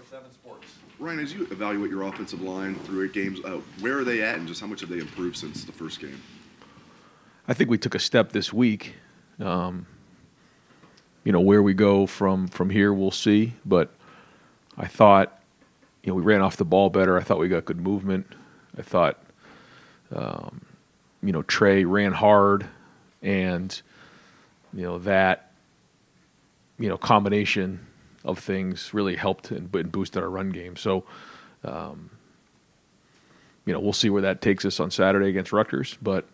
7 Sports. Ryan, as you evaluate your offensive line through 8 games, where are they at, and just how much have they improved since the first game? I think we took a step this week. Where we go from here, we'll see. But I thought, we ran off the ball better. I thought we got good movement. I thought, Trey ran hard, and that combination of things really helped and boosted our run game. So, we'll see where that takes us on Saturday against Rutgers. But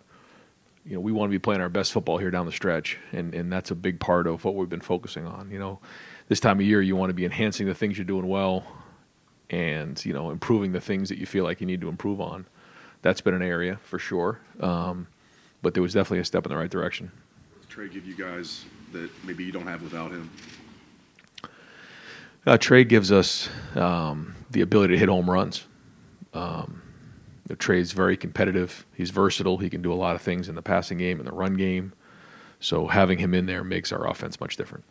we want to be playing our best football here down the stretch, and that's a big part of what we've been focusing on. This time of year, you want to be enhancing the things you're doing well, and improving the things that you feel like you need to improve on. That's been an area for sure, but there was definitely a step in the right direction. What does Trey give you guys that maybe you don't have without him? Trey gives us the ability to hit home runs. Trey's very competitive. He's versatile. He can do a lot of things in the passing game and the run game. So having him in there makes our offense much different.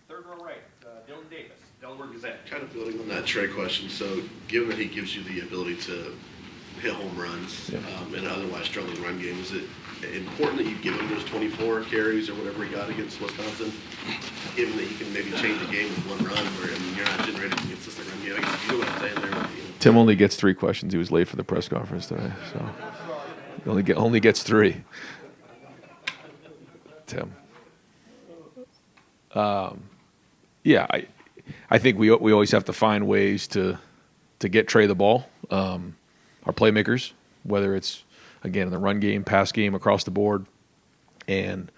Third row right, Dylan Davis, Delaware Gazette. Kind of building on that Trey question, so given that he gives you the ability to hit home runs in an otherwise struggling run game, is it important that you give him those 24 carries or whatever he got against Wisconsin, given that he can maybe change the game with one run where you're not generating a consistent run game? I guess you know what I'm saying there. Tim only gets 3 questions. He was late for the press conference today, so he only gets 3. Tim. I think we always have to find ways to get Trey the ball. Our playmakers, whether it's again in the run game, pass game, across the board, and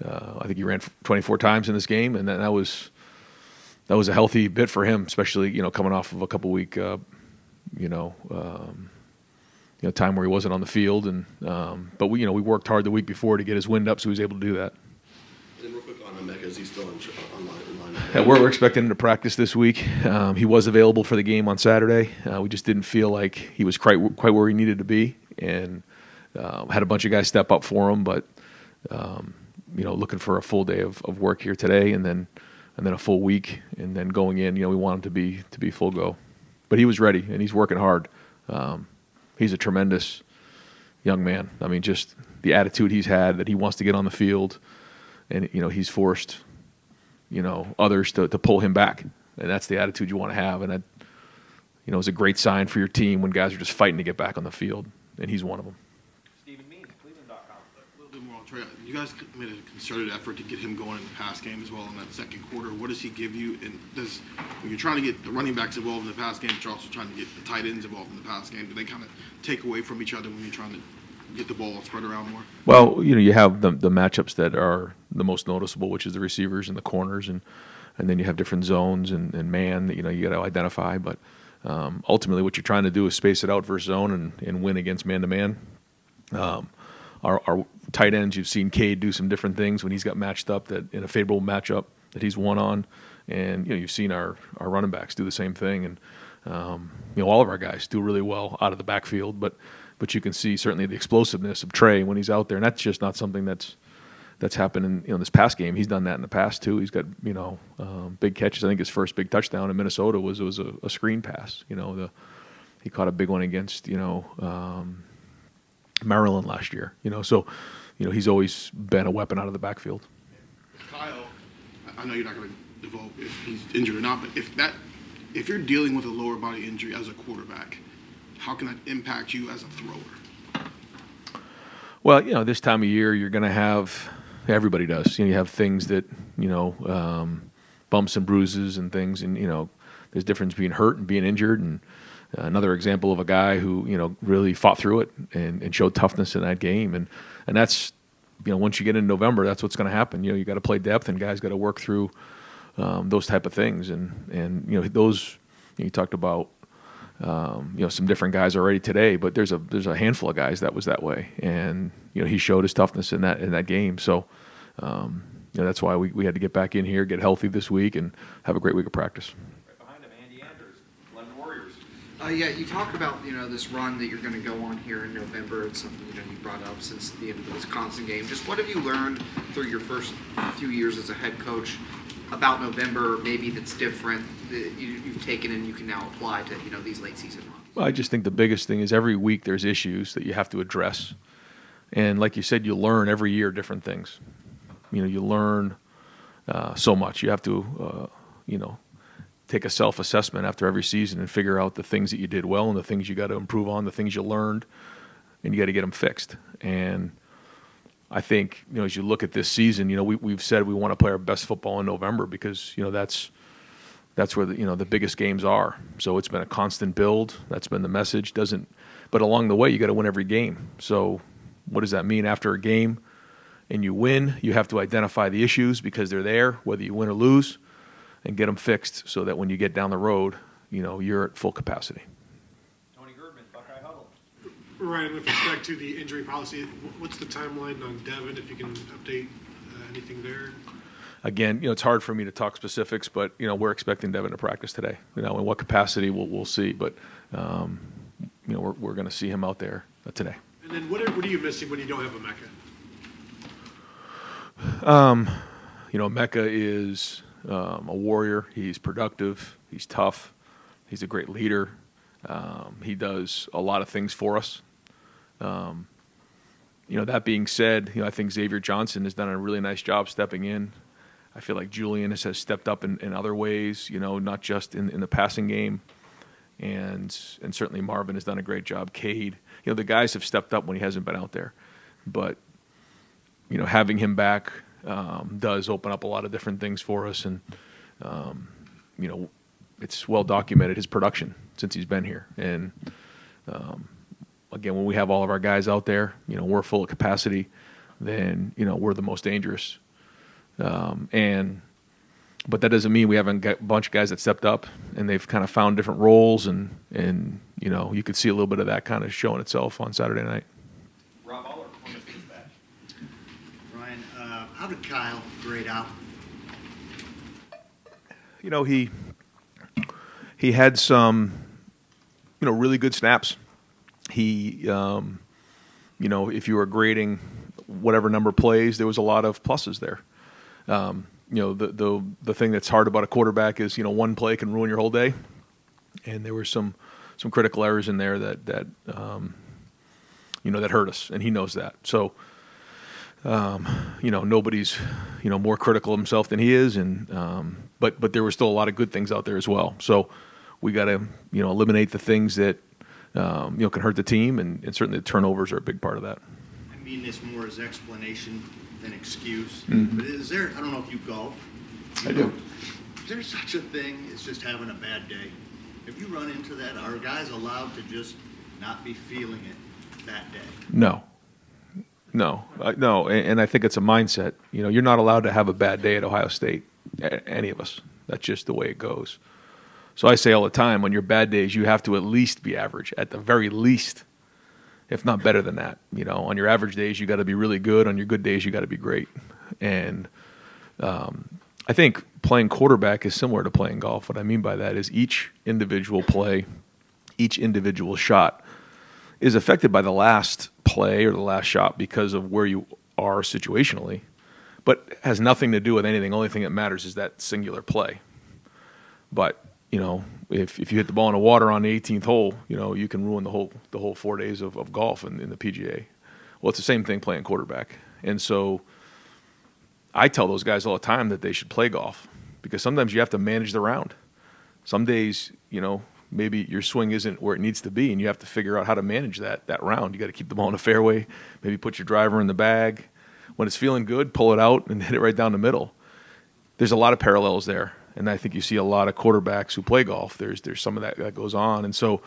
I think he ran 24 times in this game, and that was a healthy bit for him, especially coming off of a couple week time where he wasn't on the field, and but we worked hard the week before to get his wind up, so he was able to do that. And real quick on Emeka, is he still online? Yeah, we're expecting him to practice this week. He was available for the game on Saturday. We just didn't feel like he was quite where he needed to be, and had a bunch of guys step up for him. But looking for a full day of work here today, and then a full week, and then going in. We want him to be full go. But he was ready, and he's working hard. He's a tremendous young man. I mean, just the attitude he's had, that he wants to get on the field, and he's forced others to pull him back, and that's the attitude you want to have. And that is a great sign for your team when guys are just fighting to get back on the field, and he's one of them. Stephen Means, Cleveland.com. A little bit more on Trey. You guys made a concerted effort to get him going in the pass game as well in that second quarter. What does he give you? And when you're trying to get the running backs involved in the pass game, but you're also trying to get the tight ends involved in the pass game, do they kind of take away from each other when you're trying to get the ball spread around more? Well, you have the matchups that are the most noticeable, which is the receivers and the corners, and then you have different zones and man that you got to identify. But ultimately, what you're trying to do is space it out versus zone and win against man-to-man. Our tight ends, you've seen Cade do some different things when he's got matched up that in a favorable matchup that he's won on, and you've seen our running backs do the same thing, and all of our guys do really well out of the backfield, but you can see certainly the explosiveness of Trey when he's out there, and that's just not something that's happened in this past game. He's done that in the past too. He's got big catches. I think his first big touchdown in Minnesota was a screen pass. He caught a big one against Maryland last year. So he's always been a weapon out of the backfield. Kyle, I know you're not going to divulge if he's injured or not, but if you're dealing with a lower body injury as a quarterback, how can that impact you as a thrower? Well, this time of year you're going to have, everybody does. You have things that bumps and bruises and things, and there's a difference between hurt and being injured. And another example of a guy who really fought through it and showed toughness in that game, and that's once you get into November, that's what's going to happen. You got to play depth, and guys got to work through those type of things, and those you talked about. Some different guys already today, but there's a handful of guys that was that way, and he showed his toughness in that game. So that's why we had to get back in here, get healthy this week, and have a great week of practice. Right behind him, Andy Andrews, London Warriors. You talk about this run that you're going to go on here in November. It's something you brought up since the end of the Wisconsin game. Just what have you learned through your first few years as a head coach about November maybe that's different that you've taken and you can now apply to these late season runs? Well, I just think the biggest thing is every week there's issues that you have to address. And like you said, you learn every year different things. You learn so much. You have to, take a self-assessment after every season and figure out the things that you did well and the things you got to improve on, the things you learned, and you got to get them fixed. And I think, as you look at this season, we've said we want to play our best football in November because, that's where the biggest games are. So it's been a constant build. That's been the message. But along the way, you got to win every game. So what does that mean? After a game and you win, you have to identify the issues because they're there, whether you win or lose, and get them fixed so that when you get down the road, you're at full capacity. Tony Girdman, Buckeye Huddle. Ryan, with respect to the injury policy, what's the timeline on Devin, if you can update anything there? Again, it's hard for me to talk specifics, but, we're expecting Devin to practice today. In what capacity, we'll see. But, we're going to see him out there today. And then what are you missing when you don't have a Mecca? Mecca is a warrior. He's productive. He's tough. He's a great leader. He does a lot of things for us. That being said, I think Xavier Johnson has done a really nice job stepping in. I feel like Julian has stepped up in other ways, not just in the passing game. And certainly Marvin has done a great job. Cade, the guys have stepped up when he hasn't been out there. But, having him back does open up a lot of different things for us. And, it's well documented, his production since he's been here. And, again, when we have all of our guys out there, we're full of capacity, then, we're the most dangerous. But that doesn't mean we haven't got a bunch of guys that stepped up and they've kind of found different roles and you could see a little bit of that kind of showing itself on Saturday night. Rob Aller, Plymouth Dispatch. Ryan, how did Kyle grade out? He had some, really good snaps. He, if you were grading whatever number of plays, there was a lot of pluses there. The thing that's hard about a quarterback is, one play can ruin your whole day. And there were some critical errors in there that that hurt us, and he knows that. So, nobody's, more critical of himself than he is. And, but there were still a lot of good things out there as well. So we got to, eliminate the things that, can hurt the team. And certainly the turnovers are a big part of that. I mean this more as explanation than excuse. Mm-hmm. But is there, I don't know if you golf. I do. Is there such a thing as just having a bad day? Have you run into that? Are guys allowed to just not be feeling it that day? No. And I think it's a mindset. You're not allowed to have a bad day at Ohio State, any of us. That's just the way it goes. So I say all the time, on your bad days, you have to at least be average, at the very least, if not better than that. On your average days, you got to be really good. On your good days, you got to be great. And I think playing quarterback is similar to playing golf. What I mean by that is each individual play, each individual shot is affected by the last play or the last shot because of where you are situationally, but has nothing to do with anything. Only thing that matters is that singular play. But, if you hit the ball in the water on the 18th hole, you can ruin the whole 4 days of golf in the PGA. Well, it's the same thing playing quarterback. And so I tell those guys all the time that they should play golf because sometimes you have to manage the round. Some days, maybe your swing isn't where it needs to be, and you have to figure out how to manage that round. You got to keep the ball in the fairway, maybe put your driver in the bag. When it's feeling good, pull it out and hit it right down the middle. There's a lot of parallels there, and I think you see a lot of quarterbacks who play golf. There's some of that goes on, and so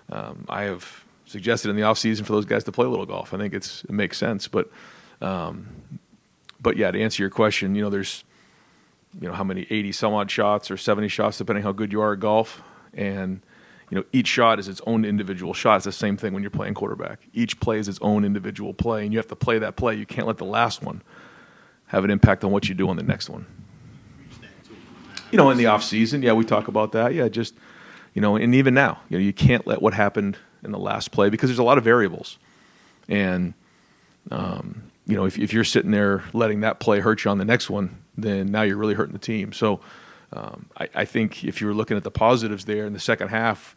I have suggested in the off season for those guys to play a little golf. I think it makes sense, but yeah, to answer your question, there's how many 80 some odd shots or 70 shots depending how good you are at golf, and each shot is its own individual shot. It's the same thing when you're playing quarterback. Each play is its own individual play, and you have to play that play. You can't let the last one have an impact on what you do on the next one. In the off season, yeah, we talk about that. Yeah, just and even now, you can't let what happened in the last play because there's a lot of variables, and if you're sitting there letting that play hurt you on the next one, then now you're really hurting the team. So I think if you were looking at the positives there in the second half,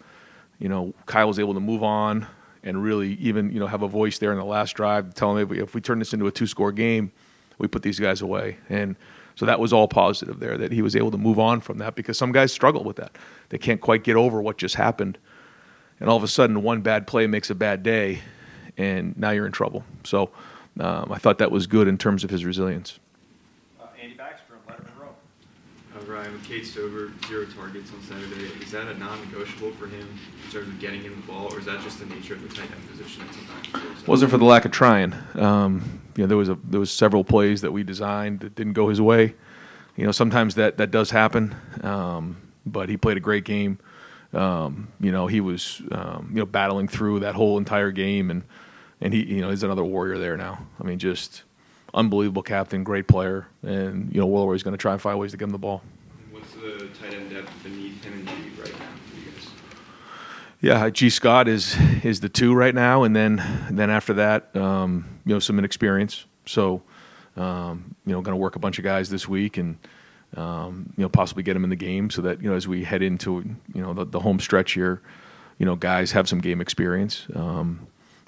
Kyle was able to move on and really even, have a voice there in the last drive telling me if we turn this into a 2-score game, we put these guys away. And so that was all positive there, that he was able to move on from that, because some guys struggle with that. They can't quite get over what just happened. And all of a sudden, one bad play makes a bad day, and now you're in trouble. So I thought that was good in terms of his resilience. Andy Backstrom, Letterman Row. Ryan, with Kate Stover, 0 targets on Saturday, is that a non-negotiable for him in terms of getting him the ball, or is that just the nature of the tight end position that sometimes Wasn't for the lack of trying. There was several plays that we designed that didn't go his way. Sometimes that does happen, but he played a great game. He was battling through that whole entire game, and he he's another warrior there now. I mean, just unbelievable captain, great player, and we're always going to try and find ways to get him the ball. What's the tight end depth beneath him and G right now for you guys? Yeah, G. Scott is the 2 right now, and then after that, some inexperience. So, going to work a bunch of guys this week and possibly get them in the game so that as we head into the home stretch here, guys have some game experience.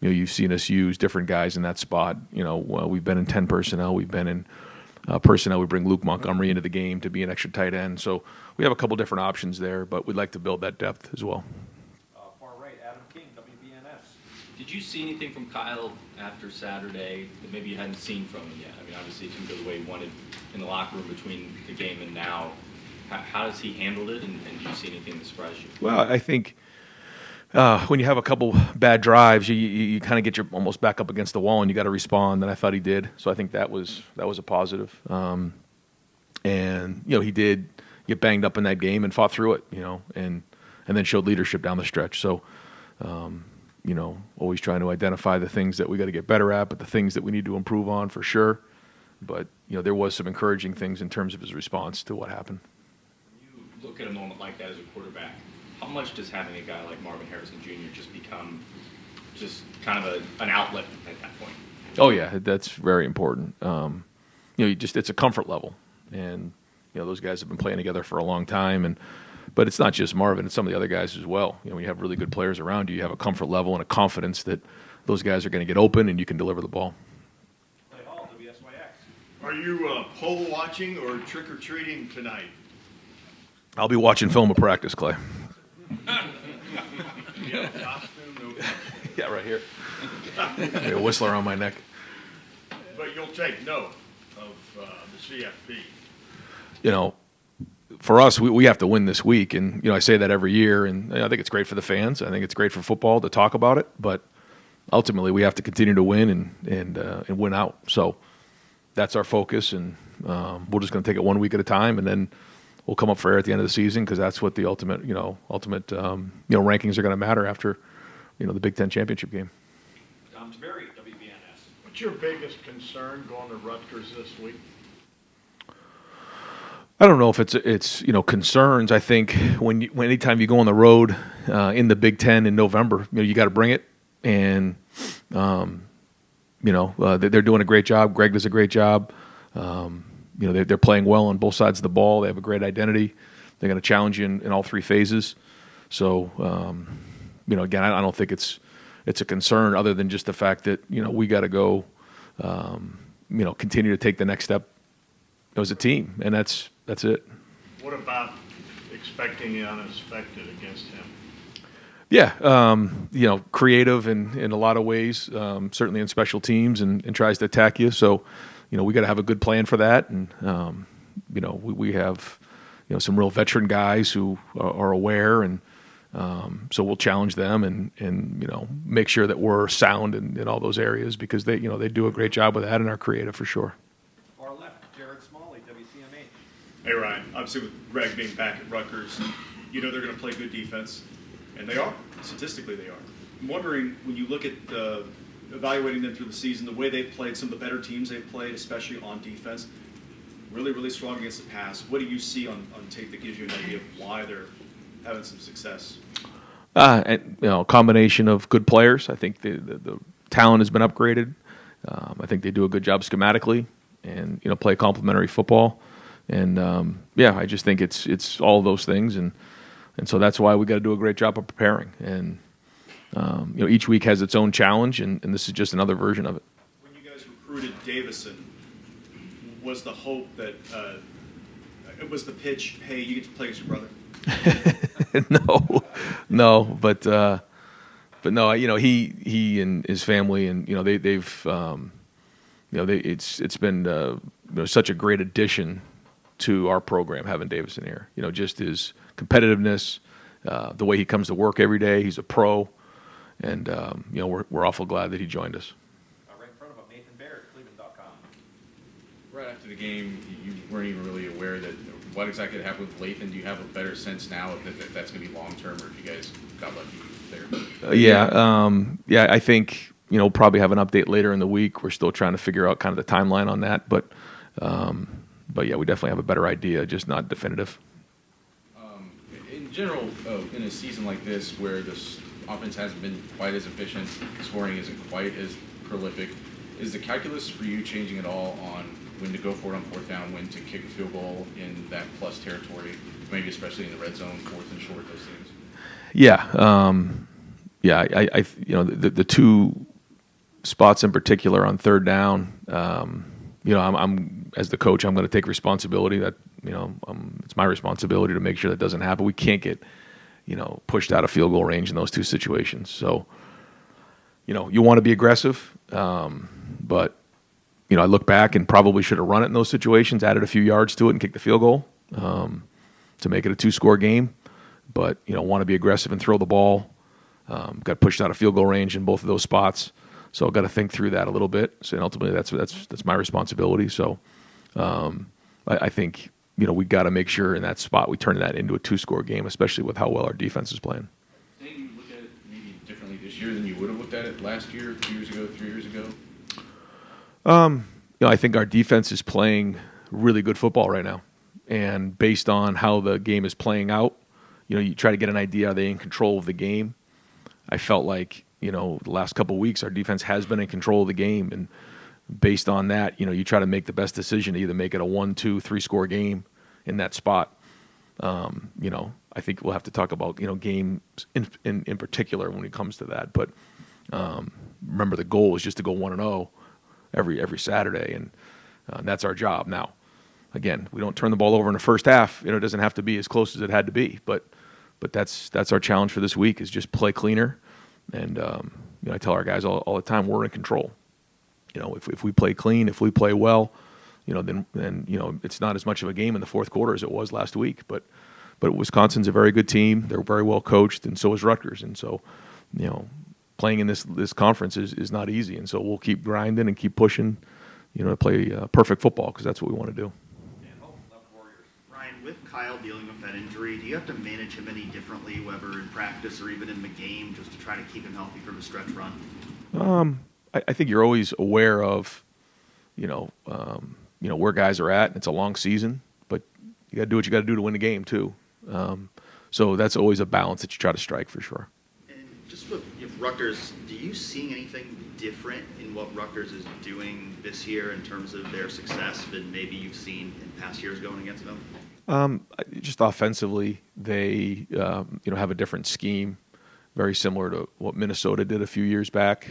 You've seen us use different guys in that spot. We've been in 10 personnel. We've been in personnel. We bring Luke Montgomery into the game to be an extra tight end. So we have a couple different options there, but we'd like to build that depth as well. Far right, Adam King, WBNS. Did you see anything from Kyle after Saturday that maybe you hadn't seen from him yet? I mean, obviously it didn't go the way he wanted in the locker room between the game and now. How has he handled it, and did you see anything that surprised you? Well, I think when you have a couple bad drives, you kind of get your almost back up against the wall, and you got to respond. And I thought he did, so I think that was a positive. And he did get banged up in that game and fought through it, and then showed leadership down the stretch. So, always trying to identify the things that we got to get better at, but the things that we need to improve on for sure. But there was some encouraging things in terms of his response to what happened. When you look at a moment like that as a quarterback, how much does having a guy like Marvin Harrison Jr. just become just kind of an outlet at that point? Oh yeah, that's very important. It's a comfort level, and those guys have been playing together for a long time, but it's not just Marvin; it's some of the other guys as well. When you have really good players around you, you have a comfort level and a confidence that those guys are going to get open and you can deliver the ball. Clay Hall, WSYX. Are you pole watching or trick or treating tonight? I'll be watching film of practice, Clay. You have a costume, no costume. Yeah, right here. A whistler on my neck. But you'll take note of the CFP. For us, we have to win this week, and I say that every year, and I think it's great for the fans. I think it's great for football to talk about it, but ultimately we have to continue to win and win out. So that's our focus, and we're just going to take it one week at a time, and then we'll come up for air at the end of the season, because that's what the ultimate rankings are going to matter after the Big Ten championship game. Tom Taveri, WBNS. What's your biggest concern going to Rutgers this week? I don't know if it's concerns. I think when anytime you go on the road in the Big Ten in November, you got to bring it, and they're doing a great job. Greg does a great job. They're playing well on both sides of the ball. They have a great identity. They're going to challenge you in all 3 phases. So again, I don't think it's a concern other than just the fact that we got to go continue to take the next step as a team, and that's it. What about expecting the unexpected against him? Yeah, creative in a lot of ways, certainly in special teams, and tries to attack you. So, we got to have a good plan for that, and we have some real veteran guys who are aware, and so we'll challenge them and make sure that we're sound in all those areas, because they do a great job with that and are creative for sure. Far left, Jared Smalley, WCMH. Hey Ryan, obviously with Greg being back at Rutgers, they're going to play good defense, and they are. Statistically, they are. I'm wondering, when you look at evaluating them through the season, the way they've played, some of the better teams they've played, especially on defense, really, really strong against the pass. What do you see on tape that gives you an idea of why they're having some success? A combination of good players. I think the talent has been upgraded. I think they do a good job schematically and play complementary football. And yeah, I just think it's all those things, and so that's why we got to do a great job of preparing. And each week has its own challenge, and this is just another version of it. When you guys recruited Davison, was the hope that it was the pitch, hey, you get to play as your brother? No, but no, he and his family, and they've it's been such a great addition to our program having Davison here. Just his competitiveness, the way he comes to work every day. He's a pro, and we're awful glad that he joined us. Right in front of him, Nathan Baird, Cleveland.com. Right after the game, you weren't even really aware that what exactly had happened with Lathan. Do you have a better sense now if that's going to be long term, or if you guys got lucky there? Yeah, I think probably have an update later in the week. We're still trying to figure out kind of the timeline on that, but yeah, we definitely have a better idea, just not definitive. In general, in a season like this where this offense hasn't been quite as efficient, scoring isn't quite as prolific, is the calculus for you changing at all on when to go for it on fourth down, when to kick a field goal in that plus territory, maybe especially in the red zone, fourth and short, those things? Yeah, I the two spots in particular on third down, I'm as the coach, I'm going to take responsibility that it's my responsibility to make sure that doesn't happen. We can't get pushed out of field goal range in those two situations. So you want to be aggressive, but I look back and probably should have run it in those situations, added a few yards to it, and kicked the field goal to make it a 2-score game. But want to be aggressive and throw the ball. Got pushed out of field goal range in both of those spots, so I've got to think through that a little bit. So ultimately, that's my responsibility. So I think we got to make sure in that spot we turn that into a 2-score game, especially with how well our defense is playing. Do you look at it maybe differently this year than you would have looked at it last year, 2 years ago, 3 years ago? I think our defense is playing really good football right now, and based on how the game is playing out, you try to get an idea, are they in control of the game? I felt like the last couple of weeks our defense has been in control of the game, and based on that, you try to make the best decision to either make it a 1, 2, 3-score game in that spot. I think we'll have to talk about games in particular when it comes to that, but remember the goal is just to go 1-0 every Saturday, and that's our job. Now, again, we don't turn the ball over in the first half. It doesn't have to be as close as it had to be, but that's our challenge for this week, is just play cleaner. And I tell our guys all the time, we're in control. If we play clean, if we play well, then it's not as much of a game in the fourth quarter as it was last week. But Wisconsin's a very good team. They're very well coached, and so is Rutgers. And so, playing in this conference is not easy. And so we'll keep grinding and keep pushing, to play perfect football, because that's what we want to do. Ryan, with Kyle dealing with that injury, do you have to manage him any differently, whether in practice or even in the game, just to try to keep him healthy for the stretch run? I think you're always aware of, where guys are at. It's a long season, but you got to do what you got to do to win the game too. So that's always a balance that you try to strike, for sure. And just with Rutgers, do you see anything different in what Rutgers is doing this year in terms of their success than maybe you've seen in past years going against them? Just offensively, they have a different scheme, very similar to what Minnesota did a few years back.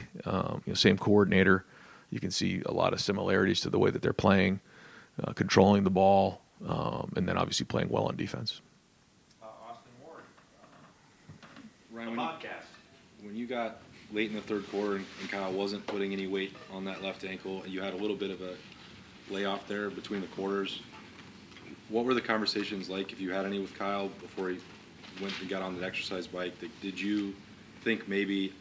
Same coordinator. You can see a lot of similarities to the way that they're playing, controlling the ball, and then obviously playing well on defense. Austin Ward, Ryan, the podcast. when you got late in the third quarter and Kyle wasn't putting any weight on that left ankle, and you had a little bit of a layoff there between the quarters, what were the conversations like, if you had any, with Kyle before he went and got on the exercise bike? Did you think maybe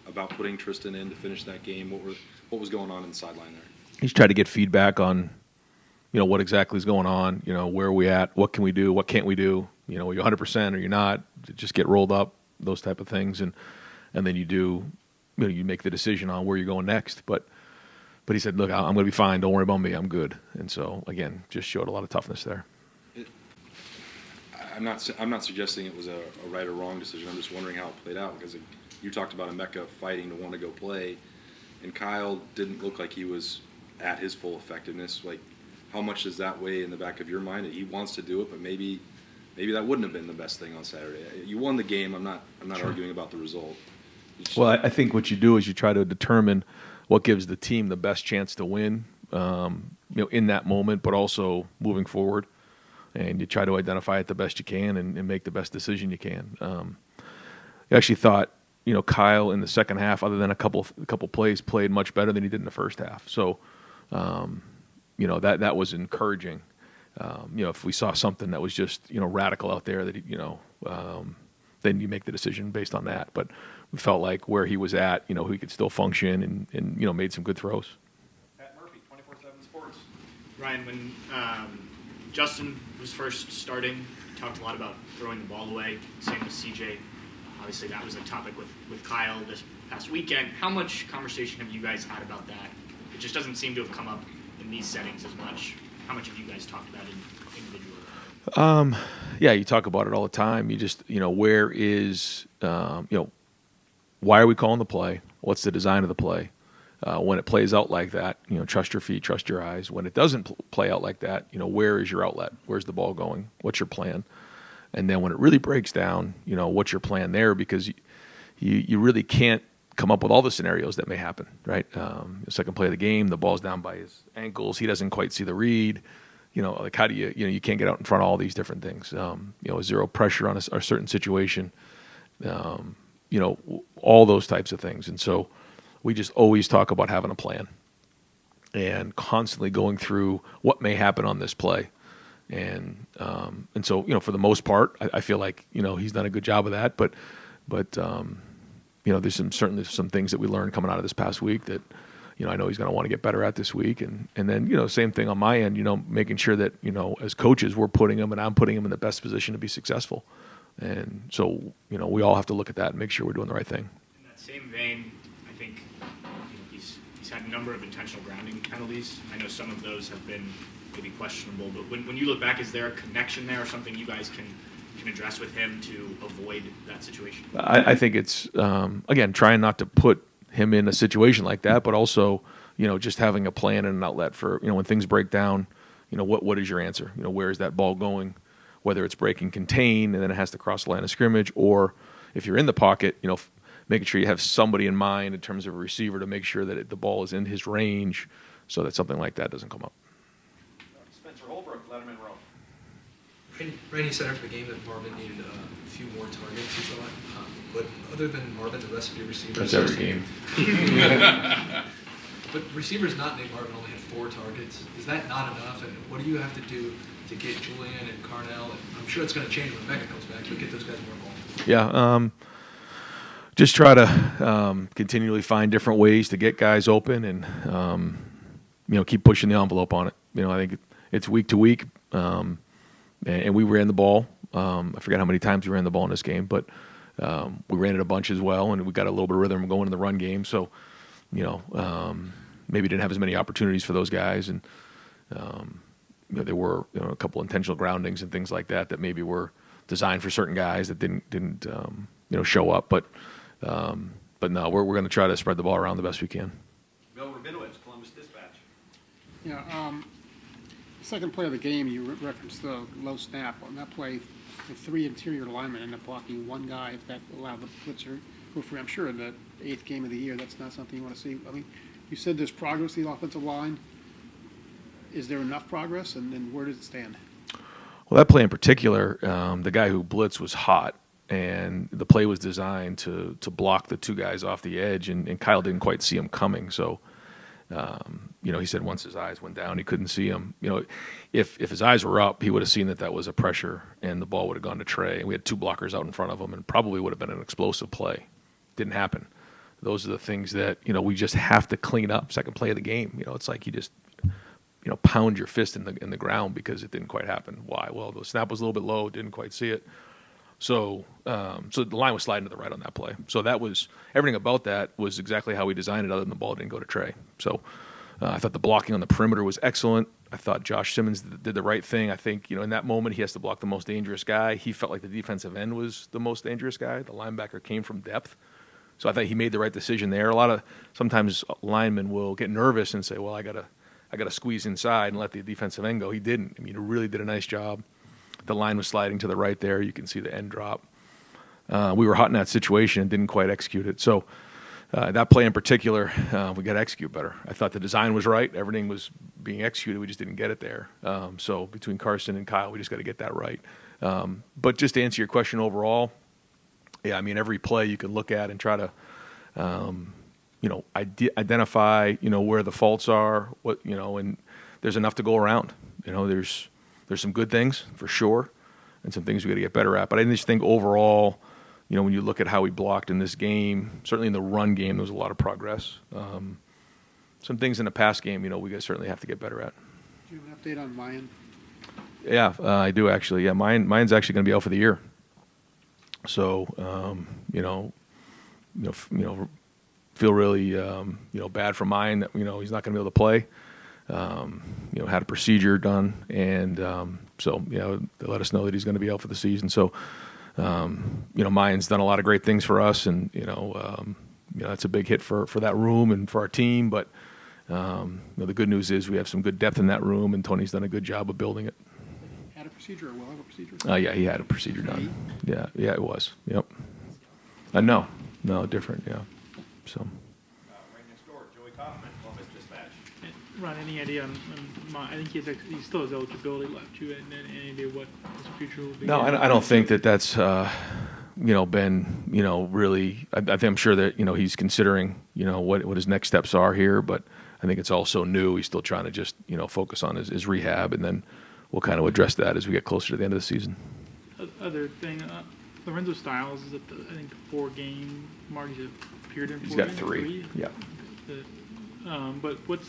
about putting Tristan in to finish that game? What was going on in the sideline there? He's tried to get feedback on, what exactly is going on, where are we at, what can we do, what can't we do, are you 100% or you're not, just get rolled up, those type of things, and then you do, you make the decision on where you're going next. But he said, look, I'm going to be fine, don't worry about me, I'm good. And so, again, just showed a lot of toughness there. I'm not suggesting it was a right or wrong decision. I'm just wondering how it played out, because you talked about Emeka fighting to want to go play, and Kyle didn't look like he was at his full effectiveness. Like, how much does that weigh in the back of your mind that he wants to do it, but maybe that wouldn't have been the best thing on Saturday. You won the game. I'm not arguing about the result. Well, I think what you do is you try to determine what gives the team the best chance to win, in that moment, but also moving forward. And you try to identify it the best you can and make the best decision you can. I actually thought, Kyle in the second half, other than a couple plays, played much better than he did in the first half. So, that was encouraging. If we saw something that was just, radical out there, that then you make the decision based on that. But we felt like where he was at, he could still function and made some good throws. Pat Murphy, 24/7 Sports. Ryan, when Justin was first starting, he talked a lot about throwing the ball away. Same with CJ. Obviously, that was a topic with Kyle this past weekend. How much conversation have you guys had about that? It just doesn't seem to have come up in these settings as much. How much have you guys talked about it individually? Yeah, you talk about it all the time. You just, where is, why are we calling the play? What's the design of the play? When it plays out like that, trust your feet, trust your eyes. When it doesn't play out like that, where is your outlet? Where's the ball going? What's your plan? And then when it really breaks down, what's your plan there? Because you really can't come up with all the scenarios that may happen, right? The second play of the game, the ball's down by his ankles. He doesn't quite see the read. How do you can't get out in front of all these different things. Zero pressure on a certain situation. All those types of things. And so we just always talk about having a plan and constantly going through what may happen on this play. And so, for the most part, I feel like, he's done a good job of that, but there's certainly some things that we learned coming out of this past week that, I know he's going to want to get better at this week. And then, same thing on my end, making sure that, as coaches, we're putting him and I'm putting him in the best position to be successful. And so, we all have to look at that and make sure we're doing the right thing. In that same vein, I think he's had a number of intentional grounding penalties. I know some of those have been maybe questionable, but when you look back, is there a connection there or something you guys can address with him to avoid that situation? I think it's, again, trying not to put him in a situation like that, but also, just having a plan and an outlet for, when things break down, what is your answer? Where is that ball going? Whether it's breaking contain and then it has to cross the line of scrimmage, or if you're in the pocket, making sure you have somebody in mind in terms of a receiver to make sure that the ball is in his range so that something like that doesn't come up. Spencer Holbrook, Letterman Row. Randy said after the game that Marvin needed a few more targets, he thought. But other than Marvin, the rest of your receivers... That's every game. But receivers not named Marvin only had 4 targets. Is that not enough? And what do you have to do to get Julian and Carnell? And I'm sure it's going to change when Becca comes back, but get those guys more involved. Yeah, just try to continually find different ways to get guys open and, keep pushing the envelope on it. I think it's week to week, and we ran the ball. I forget how many times we ran the ball in this game, but we ran it a bunch as well, and we got a little bit of rhythm going in the run game. So, maybe didn't have as many opportunities for those guys, and there were a couple intentional groundings and things like that maybe were designed for certain guys that didn't show up. But no, we're going to try to spread the ball around the best we can. Bill Rabinowitz, Columbus Dispatch. Yeah, second play of the game, you referenced the low snap. On that play, the 3 interior linemen ended up blocking one guy. If that allowed the blitzer go free, I'm sure in the 8th game of the year, that's not something you want to see. I mean, you said there's progress in the offensive line. Is there enough progress, and then where does it stand? Well, that play in particular, the guy who blitzed was hot, and the play was designed to block the 2 guys off the edge, and Kyle didn't quite see him coming. So, he said once his eyes went down, he couldn't see him. If his eyes were up, he would have seen that was a pressure, and the ball would have gone to Trey. And we had 2 blockers out in front of him, and probably would have been an explosive play. Didn't happen. Those are the things that we just have to clean up. Second play of the game, it's like you just pound your fist in the ground because it didn't quite happen. Why? Well, the snap was a little bit low, didn't quite see it. So the line was sliding to the right on that play. So that was everything about that was exactly how we designed it, other than the ball didn't go to Trey. So I thought the blocking on the perimeter was excellent. I thought Josh Simmons did the right thing. I think in that moment he has to block the most dangerous guy. He felt like the defensive end was the most dangerous guy. The linebacker came from depth. So I thought he made the right decision there. Sometimes linemen will get nervous and say, well, I got to I got to squeeze inside and let the defensive end go. He didn't. I mean, he really did a nice job. The line was sliding to the right there. You can see the end drop. We were hot in that situation and didn't quite execute it. So that play in particular, we got to execute better. I thought the design was right. Everything was being executed. We just didn't get it there. So between Carson and Kyle, we just got to get that right. But just to answer your question overall, yeah, I mean, every play you can look at and try to, identify, where the faults are, and there's enough to go around. There's some good things for sure, and some things we got to get better at. But I just think overall, when you look at how we blocked in this game, certainly in the run game, there was a lot of progress. Some things in the pass game, we guys certainly have to get better at. Do you have an update on Mayan? Yeah, I do actually. Yeah, mine's actually going to be out for the year. So, feel really, bad for mine that, he's not going to be able to play. Had a procedure done, and they let us know that he's going to be out for the season. So, Mayan's done a lot of great things for us, and that's a big hit for that room and for our team. But the good news is we have some good depth in that room, and Tony's done a good job of building it. Had a procedure or will have a procedure? Yeah, he had a procedure done. Yeah, it was. Yep. No, different. Yeah. So. Right next door, Joey Kaufman, Columbus Dispatch. Ron, any idea on I think he still has eligibility left to it, and any idea what his future will be? No, I don't think that's been really. I think I'm sure that he's considering what his next steps are here, but I think it's also new. He's still trying to just focus on his rehab, and then we'll kind of address that as we get closer to the end of the season. Other thing, Lorenzo Styles is at the 4-game mark. He's appeared in 4 He's got games, 3. Yeah. But what's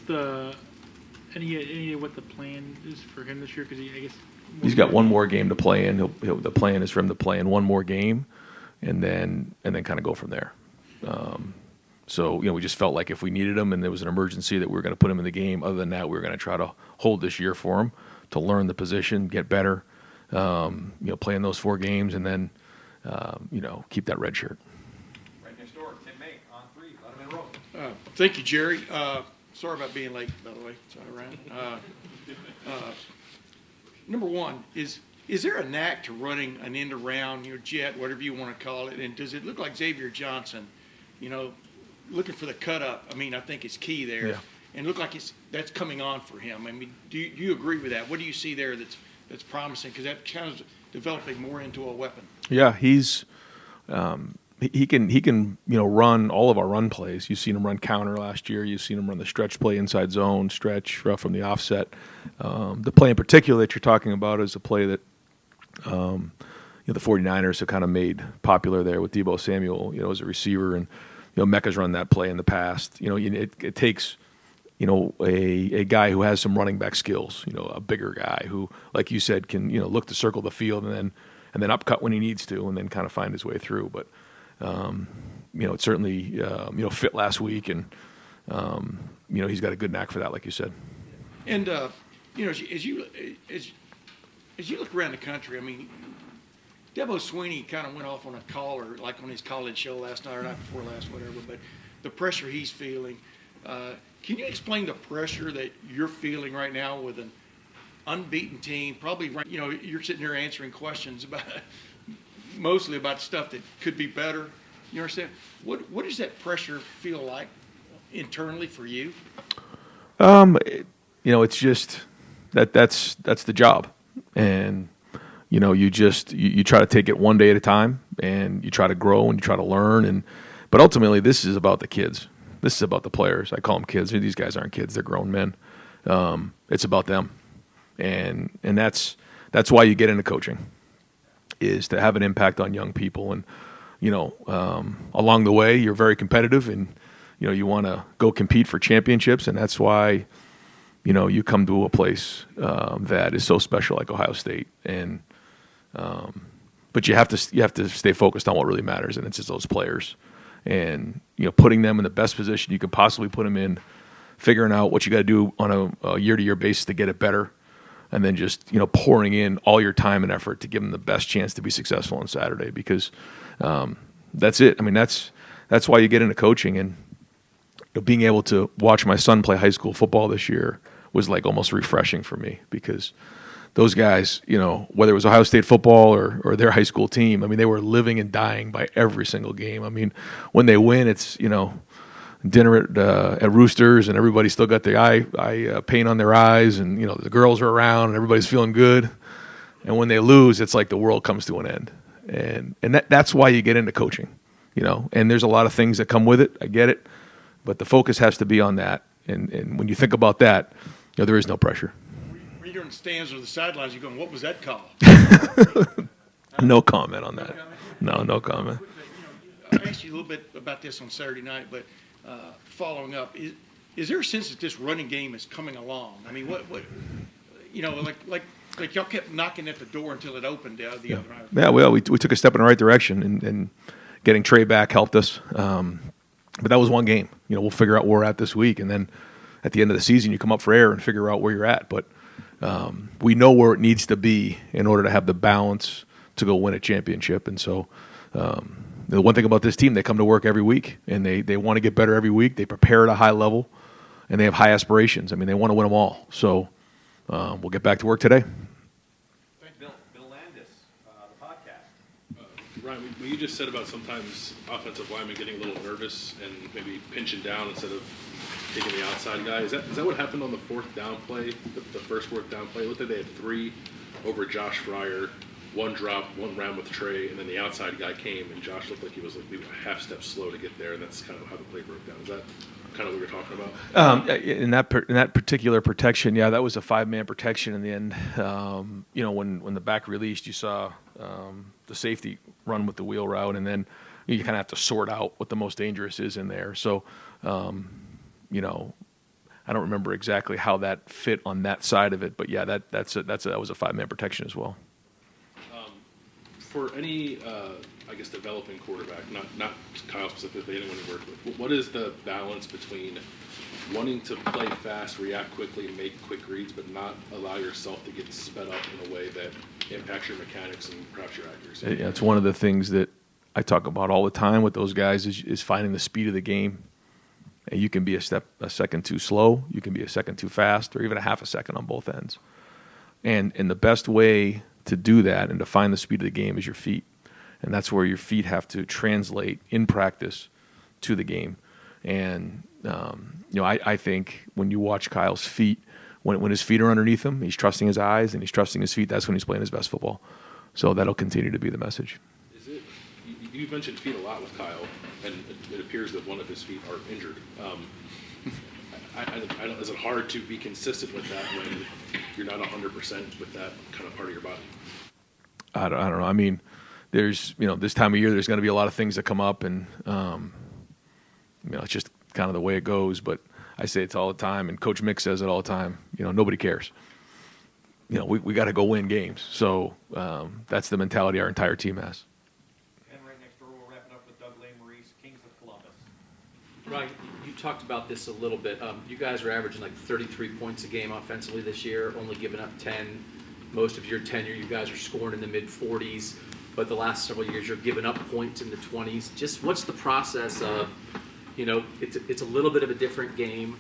any idea what the plan is for him this year? Because I guess he's got one more game to play in. The plan is for him to play in one more game, and then kind of go from there. So we just felt like if we needed him and there was an emergency that we were going to put him in the game. Other than that, we were going to try to hold this year for him to learn the position, get better, play in those 4 games, and then keep that red shirt. Right next door, Tim May on 3, Letterman Road. Thank you, Jerry. Sorry about being late, by the way. Sorry, around. Number one, is there a knack to running an end around, your jet, whatever you want to call it? And does it look like Xavier Johnson, looking for the cut up? I mean, I think it's key there. Yeah. And look like that's coming on for him. I mean, do you agree with that? What do you see there that's promising? Because that kind of developing more into a weapon. Yeah, he's he can run all of our run plays. You've seen him run counter last year. You've seen him run the stretch play inside zone, stretch from the offset. The play in particular that you're talking about is a play that the 49ers have kind of made popular there with Deebo Samuel, as a receiver, and Mecca's run that play in the past. It takes a guy who has some running back skills, a bigger guy who, like you said, can look to circle the field and then upcut when he needs to, and then kind of find his way through. But it certainly fit last week, and he's got a good knack for that, like you said. And as you look around the country, I mean, Debo Sweeney kind of went off on a call, or like on his college show last night or night before last, whatever. But the pressure he's feeling. Can you explain the pressure that you're feeling right now with an unbeaten team? Probably, you're sitting there answering questions about mostly about stuff that could be better. You understand? What does that pressure feel like internally for you? It's just that's the job, and you try to take it one day at a time, and you try to grow and you try to learn, but ultimately this is about the kids. This is about the players. I call them kids. These guys aren't kids; they're grown men. It's about them, and that's why you get into coaching, is to have an impact on young people. And along the way, you're very competitive, and you want to go compete for championships, and that's why you come to a place that is so special, like Ohio State. And but you have to stay focused on what really matters, and it's just those players. And putting them in the best position you could possibly put them in, figuring out what you got to do on a year-to-year basis to get it better, and then just pouring in all your time and effort to give them the best chance to be successful on Saturday. Because that's it. I mean, that's why you get into coaching. And being able to watch my son play high school football this year, was like almost refreshing for me, because those guys, whether it was Ohio State football or their high school team, I mean, they were living and dying by every single game. I mean, when they win, it's, dinner at Roosters, and everybody's still got the eye paint on their eyes, and, the girls are around and everybody's feeling good. And when they lose, it's like the world comes to an end. And that's why you get into coaching, and there's a lot of things that come with it. I get it. But the focus has to be on that. And when you think about that, there is no pressure. Were you in the stands or the sidelines, you're going, what was that call? No comment on that. No comment. I asked you a little bit about this on Saturday night, but following up, is there a sense that this running game is coming along? I mean, what like y'all kept knocking at the door until it opened the other night. Yeah, well, we took a step in the right direction, and getting Trey back helped us. But that was one game. We'll figure out where we're at this week, and then at the end of the season, you come up for air and figure out where you're at. But we know where it needs to be in order to have the balance to go win a championship. And so the one thing about this team, they come to work every week, and they want to get better every week. They prepare at a high level, and they have high aspirations. I mean, they want to win them all. So we'll get back to work today. Bill Landis, the podcast. Ryan, what you just said about sometimes offensive linemen getting a little nervous and maybe pinching down instead of taking the outside guy, is that what happened on the fourth down play, the first fourth down play? It looked like they had 3 over Josh Fryer, 1 drop, 1 ran with Trey, and then the outside guy came, and Josh looked like he was like maybe a half step slow to get there, and that's kind of how the play broke down. Is that kind of what you're talking about? In that particular protection, yeah, that was a 5-man protection in the end. When the back released, you saw the safety run with the wheel route, and then you kind of have to sort out what the most dangerous is in there. So, I don't remember exactly how that fit on that side of it, but yeah, that was a 5-man protection as well. For any, developing quarterback, not Kyle specifically, anyone you work with, what is the balance between wanting to play fast, react quickly, make quick reads, but not allow yourself to get sped up in a way that impacts your mechanics and perhaps your accuracy? Yeah, it's one of the things that I talk about all the time with those guys is finding the speed of the game. And you can be a second too slow, you can be a second too fast, or even a half a second on both ends. And the best way to do that and to find the speed of the game is your feet. And that's where your feet have to translate in practice to the game. And, I think when you watch Kyle's feet, when his feet are underneath him, he's trusting his eyes and he's trusting his feet, that's when he's playing his best football. So that'll continue to be the message. You mentioned feet a lot with Kyle, and it appears that one of his feet are injured. Is it hard to be consistent with that when you're not 100% with that kind of part of your body? I don't know. I mean, there's, this time of year, there's going to be a lot of things that come up, and, it's just kind of the way it goes. But I say it all the time, and Coach Mick says it all the time. Nobody cares. We got to go win games. So that's the mentality our entire team has. And right next door, we'll wrap it up with Doug Maurice, Kings of Columbus. Right, you talked about this a little bit. You guys are averaging like 33 points a game offensively this year, only giving up 10. Most of your tenure, you guys are scoring in the mid-40s, but the last several years you're giving up points in the 20s. Just what's the process of, it's a little bit of a different game.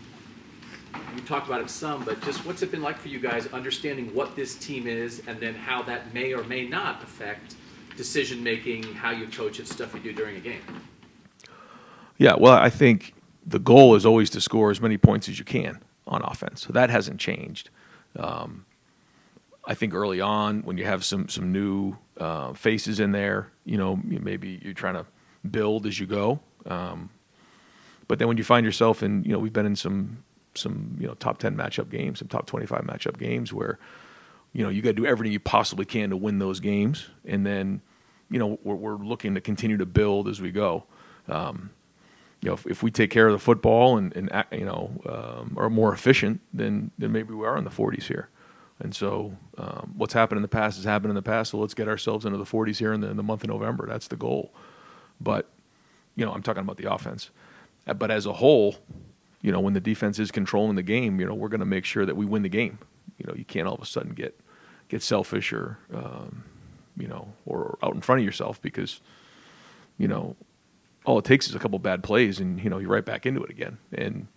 You talked about it some, but just what's it been like for you guys understanding what this team is and then how that may or may not affect decision-making, how you coach it, stuff you do during a game? Yeah, well, I think the goal is always to score as many points as you can on offense. So that hasn't changed. I think early on when you have some new faces in there, maybe you're trying to build as you go. But then when you find yourself in, we've been in some top 10 matchup games, some top 25 matchup games where, you got to do everything you possibly can to win those games. And then, we're looking to continue to build as we go. If we take care of the football and are more efficient, then maybe we are in the 40s here. And so what's happened in the past has happened in the past, so let's get ourselves into the 40s here in the month of November. That's the goal. But, I'm talking about the offense. But as a whole, when the defense is controlling the game, we're going to make sure that we win the game. You can't all of a sudden get selfish or out in front of yourself because, all it takes is a couple bad plays and, you're right back into it again and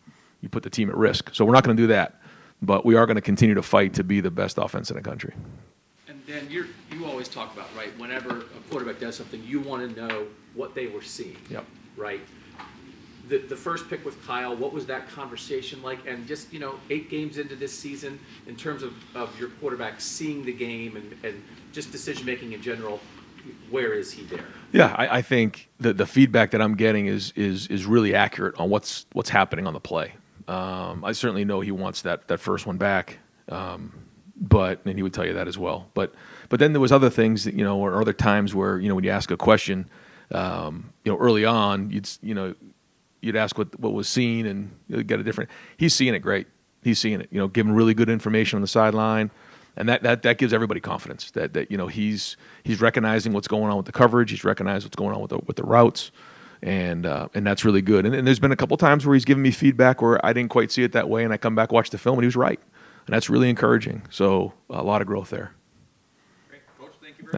you put the team at risk. So we're not going to do that. but we are going to continue to fight to be the best offense in the country. And then you always talk about, right, whenever a quarterback does something, you want to know what they were seeing. Yep. Right? The first pick with Kyle, what was that conversation like? And just, 8 games into this season, in terms of your quarterback seeing the game and just decision-making in general, where is he there? Yeah, I think the feedback that I'm getting is really accurate on what's happening on the play. I certainly know he wants that first one back, and he would tell you that as well. But then there was other things that, or other times where, when you ask a question, early on, you'd ask what was seen, and you'd get a different. He's seeing it great. He's seeing it. Giving really good information on the sideline, and that gives everybody confidence that he's recognizing what's going on with the coverage. He's recognized what's going on with the routes, and that's really good. And there's been a couple times where he's given me feedback where I didn't quite see it that way, and I come back, watch the film, and he was right, and that's really encouraging. So a lot of growth there.